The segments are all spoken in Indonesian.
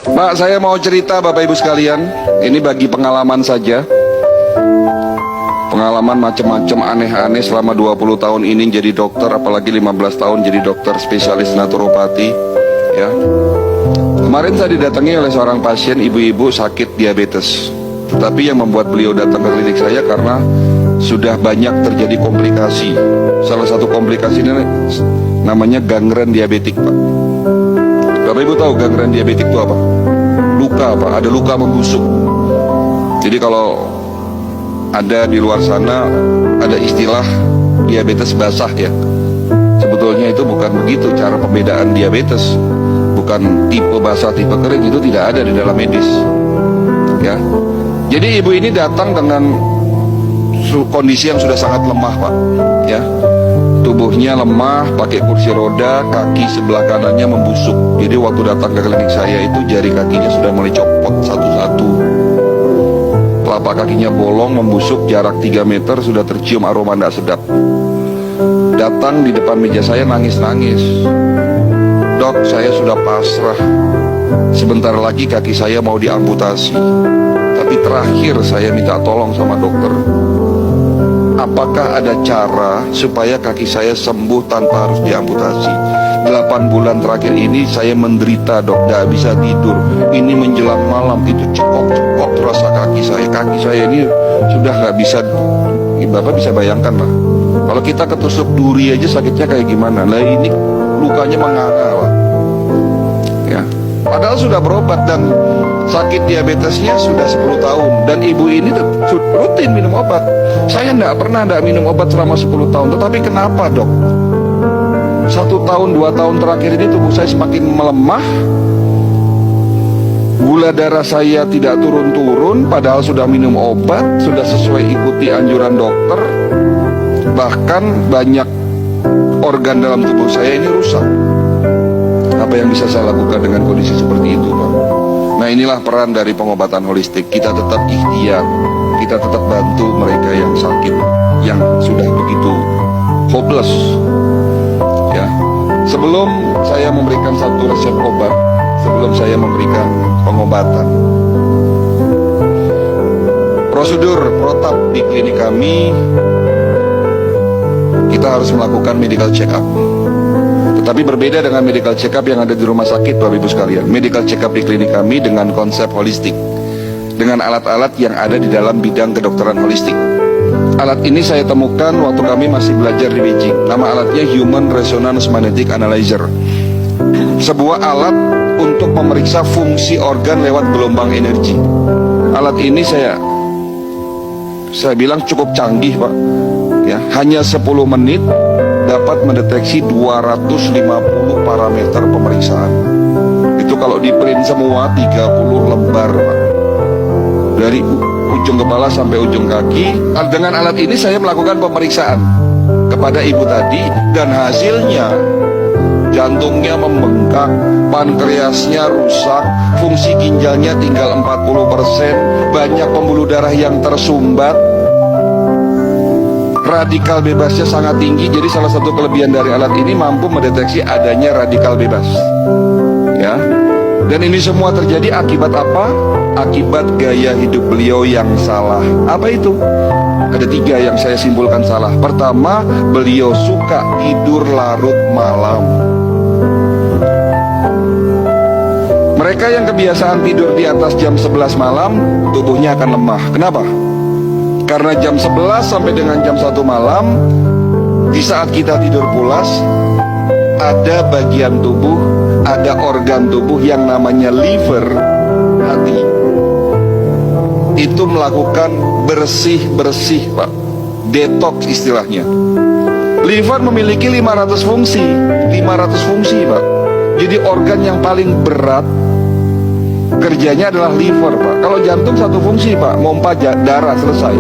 Pak, saya mau cerita Bapak Ibu sekalian. Ini bagi pengalaman saja. Pengalaman macam-macam aneh-aneh selama 20 tahun ini jadi dokter, apalagi 15 tahun jadi dokter spesialis naturopati. Ya. Kemarin saya didatangi oleh seorang pasien ibu-ibu sakit diabetes. Tetapi yang membuat beliau datang ke klinik saya karena sudah banyak terjadi komplikasi. Salah satu komplikasi ini namanya gangren diabetik, Pak. Bapak Ibu tahu gangren diabetik itu apa? Luka, Pak. Ada luka membusuk. Jadi kalau ada di luar sana ada istilah diabetes basah ya. Sebetulnya itu bukan begitu cara pembedaan diabetes. Bukan tipe basah, tipe kering, itu tidak ada di dalam medis. Ya. Jadi ibu ini datang dengan kondisi yang sudah sangat lemah, Pak. Ya. Tubuhnya lemah, pakai kursi roda, kaki sebelah kanannya membusuk. Jadi waktu datang ke klinik saya itu jari kakinya sudah mulai copot satu-satu. Telapak kakinya bolong, membusuk, jarak 3 meter sudah tercium aroma tidak sedap. Datang di depan meja saya nangis-nangis. Dok, saya sudah pasrah. Sebentar lagi kaki saya mau diamputasi. Tapi terakhir saya minta tolong sama dokter. Apakah ada cara supaya kaki saya sembuh tanpa harus diamputasi? 8 bulan terakhir ini saya menderita, dok, gak bisa tidur. Ini menjelang malam itu cekok-cekok rasa kaki saya. Kaki saya ini sudah gak bisa, Bapak bisa bayangkan lah. Kalau kita ketusuk duri aja sakitnya kayak gimana. Nah ini lukanya menganga, Pak. Ya. Padahal sudah berobat dan sakit diabetesnya sudah 10 tahun. Dan ibu ini rutin minum obat. Saya tidak pernah minum obat selama 10 tahun. Tetapi kenapa, dok? 1 tahun, 2 tahun terakhir ini tubuh saya semakin melemah. Gula darah saya tidak turun-turun, padahal sudah minum obat, sudah sesuai ikuti anjuran dokter. Bahkan banyak organ dalam tubuh saya ini rusak. Apa yang bisa saya lakukan dengan kondisi seperti itu, Pak? Nah, inilah peran dari pengobatan holistik. Kita tetap ikhtiar, kita tetap bantu mereka yang sakit, yang sudah begitu hopeless. Ya, sebelum saya memberikan satu resep obat, sebelum saya memberikan pengobatan, prosedur protap di klinik kami, kita harus melakukan medical check up. Tetapi berbeda dengan medical check up yang ada di rumah sakit, Bapak Ibu sekalian. Medical check up di klinik kami dengan konsep holistik, dengan alat-alat yang ada di dalam bidang kedokteran holistik. Alat ini saya temukan waktu kami masih belajar di Beijing. Nama alatnya Human Resonance Magnetic Analyzer. Sebuah alat untuk memeriksa fungsi organ lewat gelombang energi. Alat ini saya bilang cukup canggih, Pak. Ya, hanya 10 menit dapat mendeteksi 250 parameter pemeriksaan. Itu kalau di print semua 30 lembar, Pak. Dari ujung kepala sampai ujung kaki. Dengan alat ini saya melakukan pemeriksaan kepada ibu tadi, dan hasilnya jantungnya membengkak, pankreasnya rusak, fungsi ginjalnya tinggal 40%, banyak pembuluh darah yang tersumbat, radikal bebasnya sangat tinggi. Jadi salah satu kelebihan dari alat ini mampu mendeteksi adanya radikal bebas. Ya. Dan ini semua terjadi akibat apa? Akibat gaya hidup beliau yang salah. Apa itu? Ada 3 yang saya simpulkan salah. Pertama, beliau suka tidur larut malam. Mereka yang kebiasaan tidur di atas jam 11 malam, tubuhnya akan lemah. Kenapa? Karena jam 11 sampai dengan jam 1 malam, di saat kita tidur pulas, ada bagian tubuh, ada organ tubuh yang namanya liver, hati, itu melakukan bersih-bersih, Pak. Detox istilahnya. Liver memiliki 500 fungsi, Pak. Jadi organ yang paling berat kerjanya adalah liver, Pak. Kalau jantung 1 fungsi, Pak, mompa darah, selesai.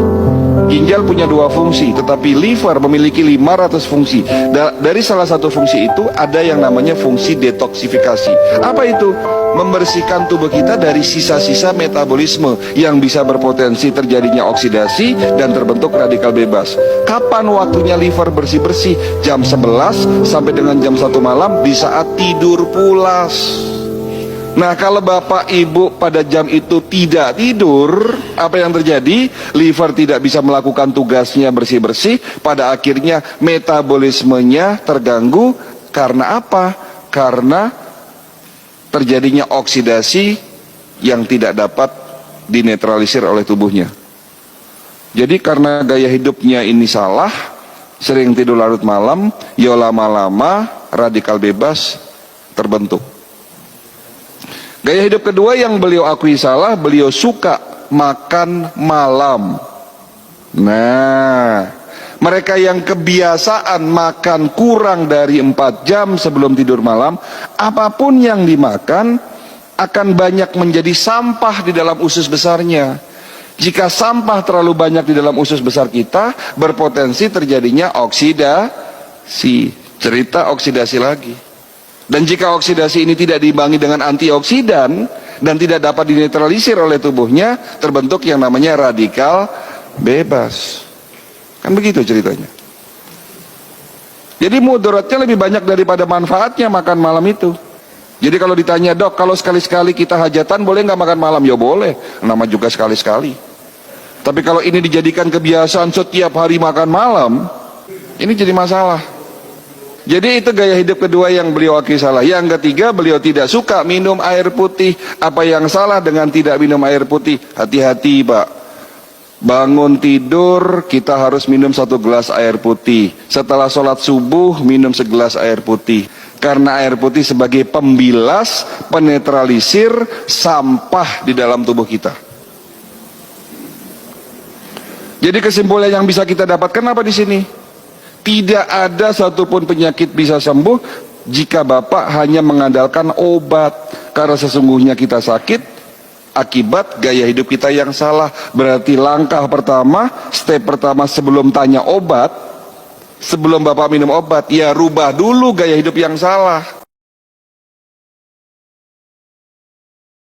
Ginjal punya 2 fungsi, tetapi liver memiliki 500 fungsi. Dari salah satu fungsi itu ada yang namanya fungsi detoksifikasi. Apa itu? Membersihkan tubuh kita dari sisa-sisa metabolisme yang bisa berpotensi terjadinya oksidasi dan terbentuk radikal bebas. Kapan waktunya liver bersih-bersih? Jam 11 sampai dengan jam 1 malam di saat tidur pulas. Nah, kalau bapak ibu pada jam itu tidak tidur, apa yang terjadi? Liver tidak bisa melakukan tugasnya bersih-bersih, pada akhirnya metabolismenya terganggu. Karena apa? Karena terjadinya oksidasi yang tidak dapat dinetralisir oleh tubuhnya. Jadi karena gaya hidupnya ini salah, sering tidur larut malam, ya lama-lama radikal bebas terbentuk. Gaya hidup kedua yang beliau akui salah, beliau suka makan malam. Nah, mereka yang kebiasaan makan kurang dari 4 jam sebelum tidur malam, apapun yang dimakan akan banyak menjadi sampah di dalam usus besarnya. Jika sampah terlalu banyak di dalam usus besar kita, berpotensi terjadinya oksidasi. Cerita oksidasi lagi. Dan jika oksidasi ini tidak diimbangi dengan antioksidan dan tidak dapat dinetralisir oleh tubuhnya, terbentuk yang namanya radikal bebas. Kan begitu ceritanya. Jadi mudaratnya lebih banyak daripada manfaatnya makan malam itu. Jadi kalau ditanya, dok, kalau sekali-sekali kita hajatan boleh nggak makan malam? Ya boleh, nama juga sekali-sekali. Tapi kalau ini dijadikan kebiasaan setiap hari makan malam, ini jadi masalah. Jadi itu gaya hidup kedua yang beliau akui salah. Yang ketiga, beliau tidak suka minum air putih. Apa yang salah dengan tidak minum air putih? Hati-hati, Pak. Bangun tidur, kita harus minum 1 gelas air putih. Setelah sholat subuh, minum segelas air putih. Karena air putih sebagai pembilas, penetralisir sampah di dalam tubuh kita. Jadi kesimpulan yang bisa kita dapatkan apa di sini? Tidak ada satupun penyakit bisa sembuh jika Bapak hanya mengandalkan obat. Karena sesungguhnya kita sakit akibat gaya hidup kita yang salah. Berarti langkah pertama, step pertama sebelum tanya obat, sebelum Bapak minum obat, ya rubah dulu gaya hidup yang salah.